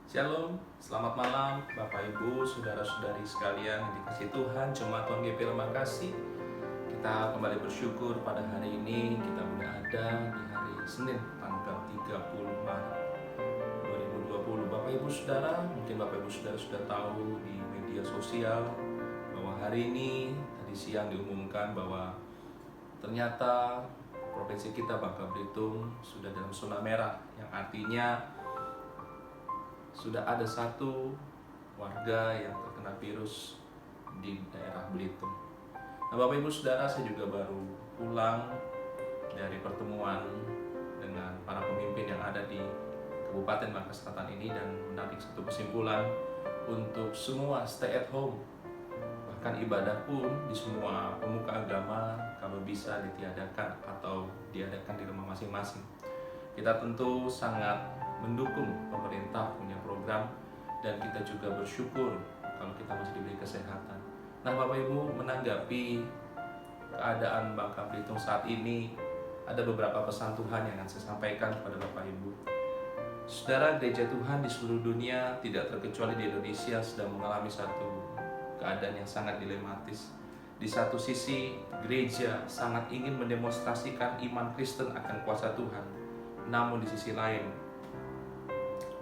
Shalom, selamat malam Bapak Ibu, Saudara-saudari sekalian yang dikasihi Tuhan. Jemaat Tuhan GP Lemah Kasih, kita kembali bersyukur pada hari ini. Kita sudah ada di hari Senin tanggal 30 Maret 2020. Bapak Ibu Saudara, mungkin Bapak Ibu Saudara sudah tahu di media sosial bahwa hari ini tadi siang diumumkan bahwa ternyata provinsi kita Bangka Belitung sudah dalam zona merah, yang artinya sudah ada satu warga yang terkena virus di daerah Belitung. Nah, Bapak Ibu Saudara, saya juga baru pulang dari pertemuan dengan para pemimpin yang ada di Kabupaten Bangka Selatan ini dan menarik satu kesimpulan untuk semua stay at home. Bahkan ibadah pun di semua pemuka agama kalau bisa ditiadakan atau diadakan di rumah masing-masing. Kita tentu sangat mendukung pemerintah punya program dan kita juga bersyukur kalau kita masih diberi kesehatan. Nah, Bapak Ibu, menanggapi keadaan Bangka Belitung saat ini, ada beberapa pesan Tuhan yang akan saya sampaikan kepada Bapak Ibu. Saudara, gereja Tuhan di seluruh dunia, tidak terkecuali di Indonesia, sedang mengalami satu keadaan yang sangat dilematis. Di satu sisi, gereja sangat ingin mendemonstrasikan iman Kristen akan kuasa Tuhan. Namun di sisi lain,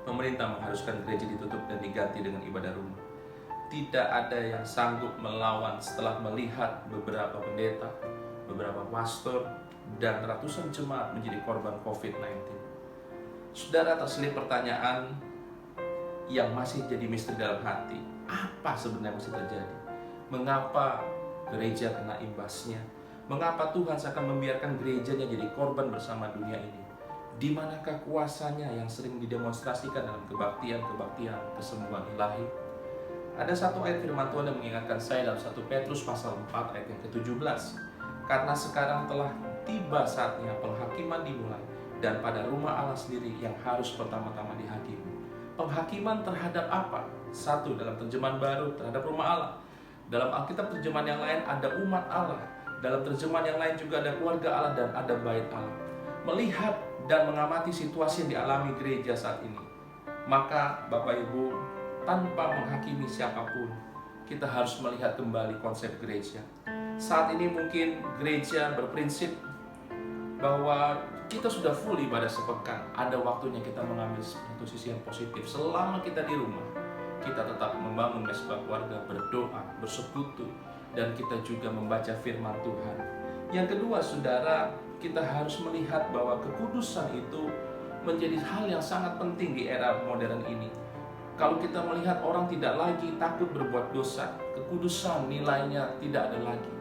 pemerintah mengharuskan gereja ditutup dan diganti dengan ibadah rumah. Tidak ada yang sanggup melawan setelah melihat beberapa pendeta, beberapa pastor, dan ratusan jemaat menjadi korban COVID-19. Saudara, terselip pertanyaan yang masih jadi misteri dalam hati. Apa sebenarnya masih terjadi? Mengapa gereja kena imbasnya? Mengapa Tuhan seakan membiarkan gerejanya jadi korban bersama dunia ini? Di manakah kuasanya yang sering didemonstrasikan dalam kebaktian kesembuhan ilahi? Ada satu ayat firman Tuhan yang mengingatkan saya dalam 1 Petrus pasal 4 ayat yang ke-17. Karena sekarang telah tiba saatnya penghakiman dimulai, dan pada rumah Allah sendiri yang harus pertama-tama dihakimi. Penghakiman terhadap apa? Satu, dalam terjemahan baru terhadap rumah Allah. Dalam Alkitab terjemahan yang lain ada umat Allah. Dalam terjemahan yang lain juga ada keluarga Allah dan ada bait Allah. Melihat dan mengamati situasi yang dialami gereja saat ini, maka Bapak Ibu, tanpa menghakimi siapapun, kita harus melihat kembali konsep gereja. Saat ini mungkin gereja berprinsip bahwa kita sudah full ibadah sepekan. Ada waktunya kita mengambil satu sisi yang positif. Selama kita di rumah, kita tetap membangun mesbah keluarga, berdoa, bersekutu, dan kita juga membaca firman Tuhan. Yang kedua, saudara, kita harus melihat bahwa kekudusan itu menjadi hal yang sangat penting di era modern ini. Kalau kita melihat orang tidak lagi takut berbuat dosa, kekudusan nilainya tidak ada lagi.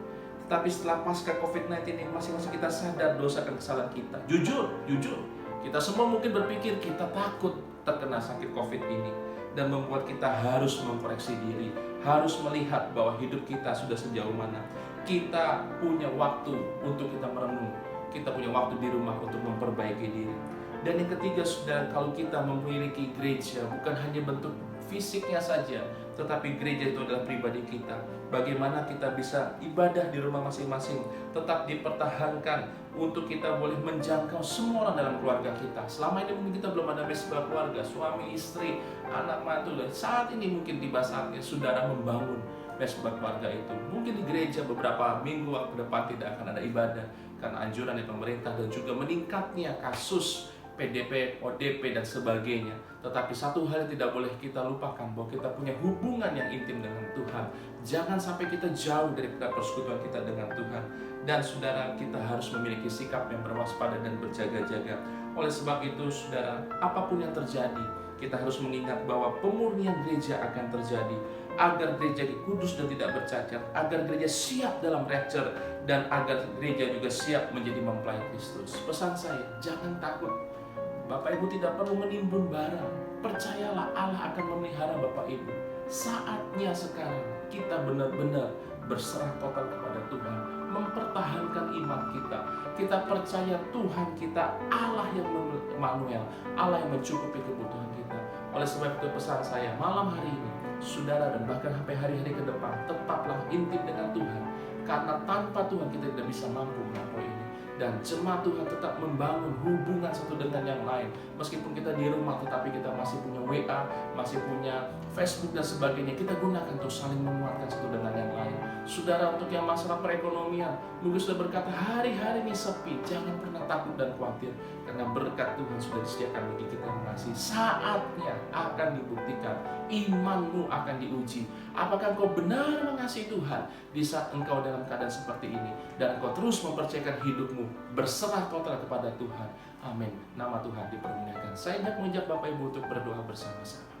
Tetapi setelah pasca COVID-19 ini, masing-masing kita sadar dosa dan kesalahan kita. Jujur, kita semua mungkin berpikir kita takut terkena sakit COVID ini, dan membuat kita harus memkoreksi diri, harus melihat bahwa hidup kita sudah sejauh mana. Kita punya waktu untuk kita merenung, kita punya waktu di rumah untuk memperbaiki diri. Dan yang ketiga, saudara, kalau kita memiliki gereja, bukan hanya bentuk fisiknya saja, tetapi gereja itu adalah pribadi kita. Bagaimana kita bisa ibadah di rumah masing-masing, tetap dipertahankan untuk kita boleh menjangkau semua orang dalam keluarga kita. Selama ini mungkin kita belum ada mesbah keluarga, suami, istri, anak, mantu, dan saat ini mungkin tiba saatnya saudara membangun mesbah keluarga itu. Mungkin di gereja beberapa minggu ke depan tidak akan ada ibadah karena anjuran dari pemerintah dan juga meningkatnya kasus PDP, ODP, dan sebagainya. Tetapi satu hal yang tidak boleh kita lupakan, bahwa kita punya hubungan yang intim dengan Tuhan. Jangan sampai kita jauh dari persekutuan kita dengan Tuhan. Dan saudara, kita harus memiliki sikap yang berwaspada dan berjaga-jaga. Oleh sebab itu, saudara, apapun yang terjadi, kita harus mengingat bahwa pemurnian gereja akan terjadi, agar gereja kudus dan tidak bercacat, agar gereja siap dalam rapture, dan agar gereja juga siap menjadi mempelai Kristus. Pesan saya, jangan takut. Bapak Ibu tidak perlu menimbun barang. Percayalah, Allah akan memelihara Bapak Ibu. Saatnya sekarang kita benar-benar berserah total kepada Tuhan, mempertahankan iman kita. Kita percaya Tuhan kita Allah yang Immanuel, Allah yang mencukupi kebutuhan kita. Oleh sebab itu pesan saya malam hari ini, saudara, dan bahkan sampai hari-hari ke depan, tetaplah intim dengan Tuhan. Karena tanpa Tuhan kita tidak bisa mampu melampaui ini. Dan jemaat Tuhan tetap membangun hubungan satu dengan yang lain. Meskipun kita di rumah, tetapi kita masih punya WA, masih punya Facebook dan sebagainya. Kita gunakan untuk saling menguatkan satu dengan yang lain. Saudara, untuk yang masalah perekonomian, mungkin sudah berkata hari-hari ini sepi. Jangan pernah takut dan khawatir, karena berkat Tuhan sudah disediakan bagi kita yang mengasihi. Saatnya akan dibuktikan, imanmu akan diuji. Apakah engkau benar mengasihi Tuhan di saat engkau dalam keadaan seperti ini, dan engkau terus mempercayakan hidupmu berserah total kepada Tuhan. Amin. Nama Tuhan dipermuliakan. Saya hendak mengajak Bapak Ibu untuk berdoa bersama-sama.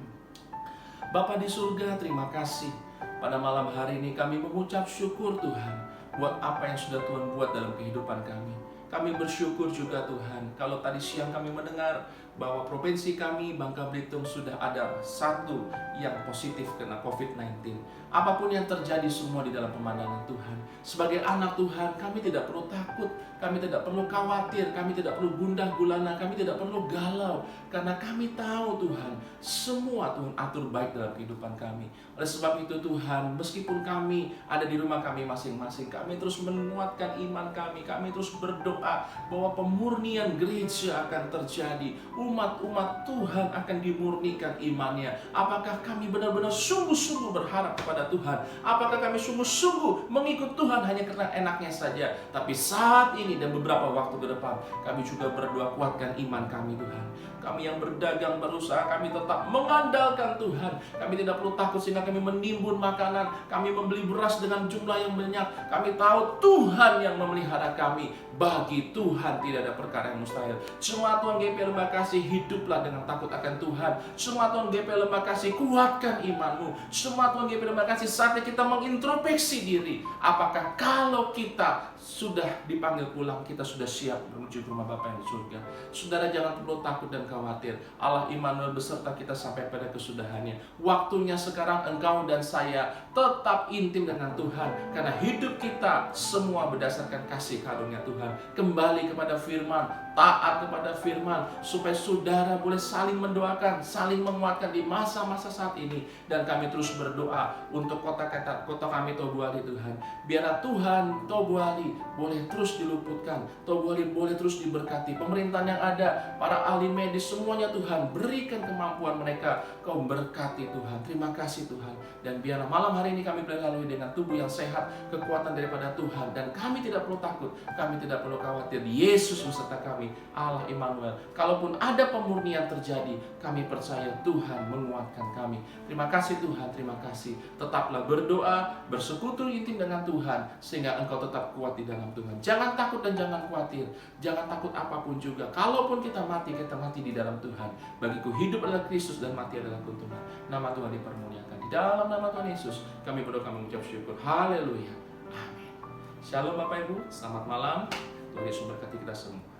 Bapa di surga, terima kasih. Pada malam hari ini kami mengucap syukur Tuhan buat apa yang sudah Tuhan buat dalam kehidupan kami. Kami bersyukur juga Tuhan, kalau tadi siang kami mendengar bahwa provinsi kami, Bangka Belitung, sudah ada satu yang positif kena COVID-19. Apapun yang terjadi semua di dalam pemandangan Tuhan. Sebagai anak Tuhan, kami tidak perlu takut, kami tidak perlu khawatir, kami tidak perlu gundah gulana, kami tidak perlu galau. Karena kami tahu Tuhan, semua Tuhan atur baik dalam kehidupan kami. Oleh sebab itu Tuhan, meskipun kami ada di rumah kami masing-masing, kami terus menguatkan iman kami terus berdoa bahwa pemurnian gereja akan terjadi. Umat-umat Tuhan akan dimurnikan imannya. Apakah kami benar-benar sungguh-sungguh berharap kepada Tuhan? Apakah kami sungguh-sungguh mengikut Tuhan hanya karena enaknya saja? Tapi saat ini dan beberapa waktu ke depan, kami juga berdoa, kuatkan iman kami Tuhan. Kami yang berdagang, berusaha, kami tetap mengandalkan Tuhan. Kami tidak perlu takut sehingga kami menimbun makanan, kami membeli beras dengan jumlah yang banyak. Kami tahu Tuhan yang memelihara kami. Bagi Tuhan tidak ada perkara yang mustahil. Jemaat Tuhan GP Lembah Kasih, hiduplah dengan takut akan Tuhan. Jemaat Tuhan GP Lembah Kasih, kuatkan imanmu. Jemaat Tuhan GP Lembah Kasih, saatnya kita mengintrospeksi diri. Apakah kalau kita sudah dipanggil pulang, kita sudah siap menuju ke rumah Bapa yang di surga? Saudara, jangan perlu takut dan khawatir. Allah Immanuel beserta kita sampai pada kesudahannya. Waktunya sekarang engkau dan saya tetap intim dengan Tuhan, karena hidup kita semua berdasarkan kasih karunia Tuhan. Kembali kepada firman, taat kepada firman, supaya saudara boleh saling mendoakan, saling menguatkan di masa-masa saat ini. Dan kami terus berdoa untuk kota kami Tobuali Tuhan. Biarlah Tuhan Tobuali boleh terus diluputkan, Tobuali boleh terus diberkati. Pemerintahan yang ada, para ahli medis, semuanya Tuhan berikan kemampuan mereka. Kau berkati Tuhan. Terima kasih Tuhan. Dan biarlah malam hari ini kami boleh lalui dengan tubuh yang sehat, kekuatan daripada Tuhan. Dan kami tidak perlu takut, kami tidak perlu khawatir. Yesus beserta kami, Allah Immanuel. Kalaupun ada pemurnian terjadi, kami percaya Tuhan menguatkan kami. Terima kasih Tuhan, terima kasih. Tetaplah berdoa, bersekutu intim dengan Tuhan, sehingga engkau tetap kuat di dalam Tuhan. Jangan takut dan jangan khawatir. Jangan takut apapun juga. Kalaupun kita mati di dalam Tuhan. Bagiku hidup adalah Kristus dan mati adalah keuntungan. Nama Tuhan dipermuliakan. Di dalam nama Tuhan Yesus, kami berdoa, kami mengucap syukur. Haleluya. Amin. Shalom Bapak Ibu, selamat malam. Tuhan Yesus berkati kita semua.